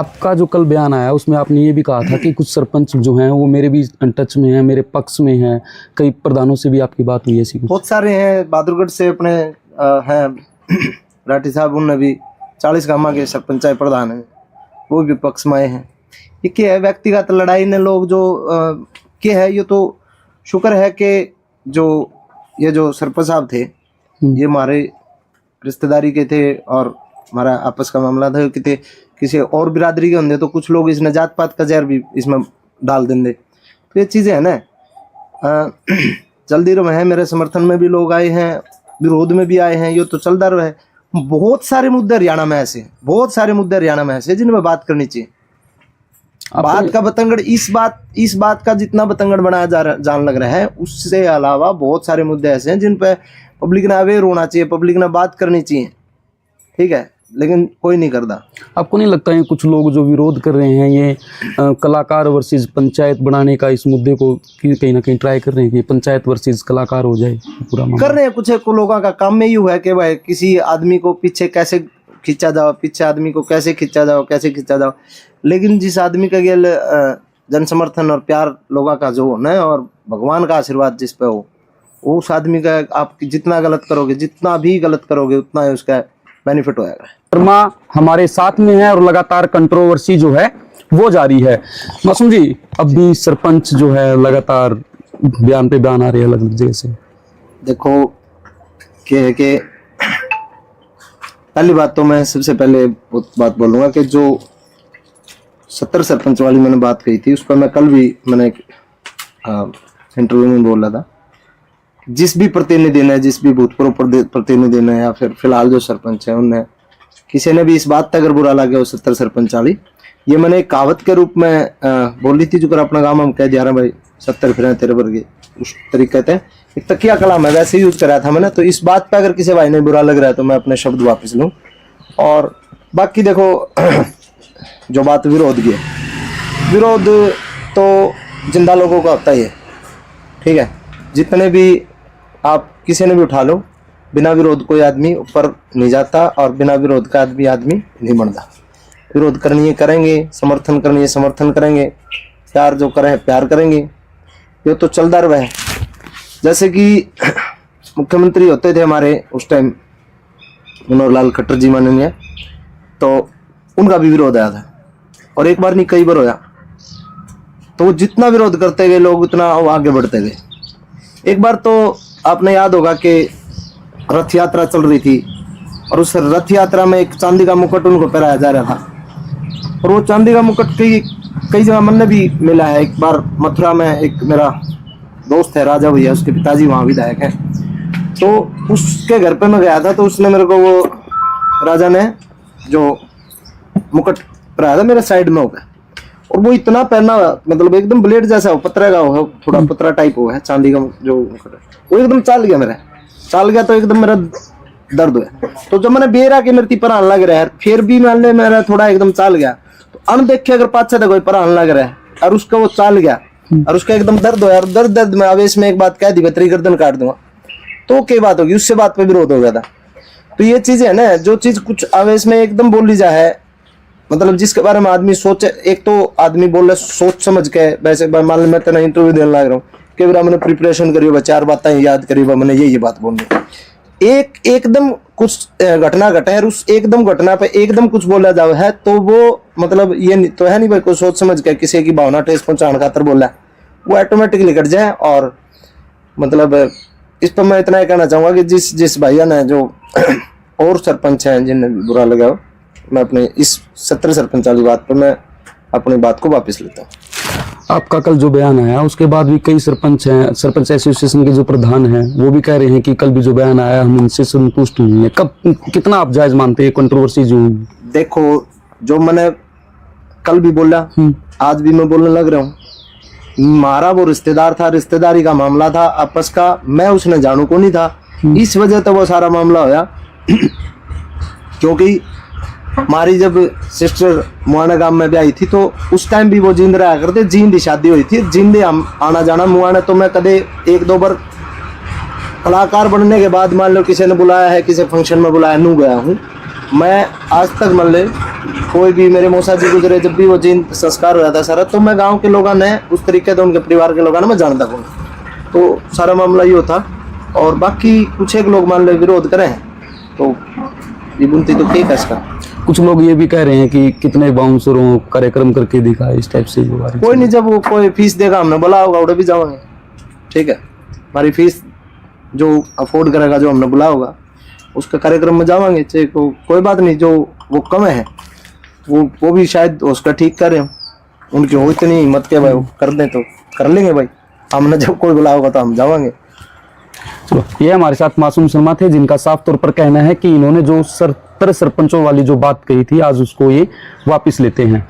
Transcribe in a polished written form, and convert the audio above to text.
आपका जो कल बयान आया उसमें आपने ये भी कहा था कि कुछ सरपंच जो हैं वो मेरे भी टच में हैं, मेरे पक्ष में हैं, कई प्रधानों से भी आपकी बात हुई है? ऐसी बहुत सारे हैं, बहादुरगढ़ से अपने हैं राठी साहब, उनने भी 40 गांव के सरपंच प्रधान हैं, वो भी पक्ष में आए हैं। ये क्या है, व्यक्तिगत लड़ाई ने लोग जो क्या है, ये तो शुक्र है कि जो सरपंच साहब थे ये हमारे रिश्तेदारी के थे और हमारा आपस का मामला था कि किसी और बिरादरी के होंगे तो कुछ लोग इसने जात पात का जहर भी इसमें डाल देंगे। तो ये चीज़ें हैं ना, जल्दी रहे हैं। मेरे समर्थन में भी लोग आए हैं, विरोध में भी आए हैं, ये तो चलता रहे। बहुत सारे मुद्दे हरियाणा में ऐसे, बहुत सारे मुद्दे हरियाणा में ऐसे जिन पर बात करनी चाहिए। बात का बतंगड़ इस बात का जितना बतंगड़ बनाया जान लग रहा है, उससे अलावा बहुत सारे मुद्दे ऐसे हैं जिन पे पब्लिक ने अवेयर होना चाहिए, पब्लिक ने बात करनी चाहिए, ठीक है, लेकिन कोई नहीं करता। आपको नहीं लगता है कुछ लोग जो विरोध कर रहे हैं ये कलाकार वर्सेस पंचायत बनाने का इस मुद्दे को कहीं ना कहीं ट्राई कर रहे हैं कि पंचायत वर्सेस कलाकार हो जाए पूरा मामला? कर रहे हैं, कुछ लोगों का काम में ही हुआ है कि भाई किसी आदमी को पीछे कैसे खींचा जाओ, पीछे आदमी को कैसे खींचा जाओ। लेकिन जिस आदमी का गेल जन समर्थन और प्यार लोगों का जो होना है और भगवान का आशीर्वाद जिस पे हो, उस आदमी का आप जितना भी गलत करोगे उतना ही उसका बेनिफिट होगा। शर्मा हमारे साथ में है और लगातार कंट्रोवर्सी जो है वो जारी है। मासूम जी, अब भी सरपंच जो है लगातार बयान पे बयान आ रहे हैं अलग अलग जगह से। देखो क्या है कि पहली बात तो मैं सबसे पहले बात बोलूंगा कि जो 70 सरपंच वाली मैंने बात कही थी उस पर मैं कल भी मैंने इंटरव्यू में बोला था। जिस भी प्रतिनिधि ने, जिस भी भूतपूर्व प्रतिनिधि ने या फिर फिलहाल जो सरपंच है उनने किसी ने भी इस बात तक अगर बुरा लगे वो 70 सरपंच वाली, ये मैंने एक कहावत के रूप में बोली थी, जो कर अपना गाँव हम कह दिया रहा भाई 70 फिर तेरे वर्गे, उस तरीके से एक तकिया कलाम है वैसे यूज कराया था मैंने। तो इस बात पे अगर किसी भाई ने बुरा लग रहा है तो मैं अपने शब्द वापस लूँ। और बाकी देखो जो बात विरोध की है, विरोध तो जिंदा लोगों का होता ही है, ठीक है। जितने भी आप किसी ने भी उठा लो, बिना विरोध कोई आदमी ऊपर नहीं जाता और बिना विरोध का आदमी नहीं बनता। विरोध करनी है करेंगे, समर्थन करनी है समर्थन करेंगे, प्यार जो करें प्यार करेंगे, ये तो चलता रहा है। जैसे कि मुख्यमंत्री होते थे हमारे उस टाइम मनोहर लाल खट्टर जी माननीय, तो उनका भी विरोध आया था और एक बार नहीं कई बार होया। तो जितना विरोध करते गए लोग उतना आगे बढ़ते गए। एक बार तो आपने याद होगा कि रथ यात्रा चल रही थी और उस रथ यात्रा में एक चांदी का मुकुट उनको पहनाया जा रहा था और वो चांदी का मुकुट कई जगह मन भी मिला है। एक बार मथुरा में एक मेरा दोस्त है राजा भैया, उसके पिताजी वहाँ विधायक हैं, तो उसके घर पे मैं गया था तो उसने मेरे को वो राजा ने जो मुकुट पहनाया था मेरे साइड में हो गया और वो इतना पहना मतलब एकदम ब्लेड जैसा हो, पत्थर का हो, थोड़ा पतरा टाइप हो है चांदी का जो मुकुट है, वो एकदम चाल गया तो एकदम मेरा दर्द हुआ। तो जब मैंने बेरा की मेरी परान लग रहा है फिर भी मैंने मेरा थोड़ा एकदम चाल गया, तो अनदेखे अगर पाछे था कोई परान लग रहा है और उसका वो चाल गया और उसका एकदम दर्द हुआ और दर्द में आवेश में एक बात कह दी, बतरी गर्दन काट दूंगा, तो क्या बात होगी, उससे बात पे विरोध हो गया था। तो ये चीज है ना, जो चीज कुछ आवेश में एकदम बोली जाए, मतलब जिसके बारे में आदमी सोचे, एक तो आदमी बोले सोच समझ के, वैसे मान लो मैं तेना इंटरव्यू देने लग रहा हूँ कि मैंने प्रिपरेशन करी, 4 बातें याद करी, मैंने ये बात बोलनी, एकदम कुछ घटना घटे है उस एकदम घटना पे एकदम कुछ बोला जाओ है तो वो मतलब ये तो है नहीं भाई कोई सोच समझ के किसी की भावना ठेस पहुंचाने खातर बोला, वो ऑटोमेटिकली घट जाए। और मतलब इस पर मैं इतना ही कहना चाहूंगा कि जिस भैया ने जो और सरपंच हैं जिन्हें बुरा लगा हो, मैं अपने इस 70 सरपंच वाली बात पर मैं अपनी बात को वापस लेता हूँ। आपका कल जो बयान आया उसके बाद भी कई सरपंच हैं, सरपंच एसोसिएशन के जो प्रधान हैं वो भी कह रहे हैं कि कल भी जो बयान आया हम उनसे संतुष्ट नहीं है। कब कितना आप जायज मानते हैं कंट्रोवर्सी जो? देखो जो मैंने कल भी बोला आज भी मैं बोलने लग रहा हूँ, हमारा वो रिश्तेदार था, रिश्तेदारी का मामला था आपस का, मैं उसने जानू को नहीं था, इस वजह से वो सारा मामला होया। क्योंकि हमारी जब सिस्टर मुआना गांव में भी आई थी तो उस टाइम भी वो जींद रहा करते, जींद की शादी हुई थी, जींद हम आना जाना मुआना। तो मैं कदे 1-2 बार कलाकार बनने के बाद मान लो किसी ने बुलाया है, किसी फंक्शन में बुलाया, नू गया हूँ मैं। आज तक मान ले कोई भी मेरे मौसा जी गुजरे, जब भी वो जिन संस्कार हो जाता है सारा, तो मैं गांव के लोगों ने उस तरीके से, उनके परिवार के लोगों ने मैं जानता हूँ, तो सारा मामला ये होता। और बाकी कुछ एक लोग मान लो विरोध करें तो ये बुनती तो ठीक है इसका। कुछ लोग ये भी कह रहे हैं कि कितने बाउंसरों कार्यक्रम करके दिखा, इस टाइप से कोई नहीं, जब वो कोई फीस देगा, हमने बोला होगा उड़े भी जाओगे, ठीक है, हमारी फीस जो अफोर्ड करेगा, जो हमने बुला होगा उसका कार्यक्रम में जावांगे, चाहे कोई बात नहीं। जो वो कम है वो भी शायद उसका ठीक कर रहे हो, उनकी हो इतनी हिम्मत के भाई वो कर दें तो कर लेंगे भाई, हमने जब कोई बुला होगा तो हम जावांगे। चलो, ये हमारे साथ मासूम शर्मा थे, जिनका साफ तौर पर कहना है कि इन्होंने जो सरपंचों वाली जो बात कही थी, आज उसको ये वापस लेते हैं।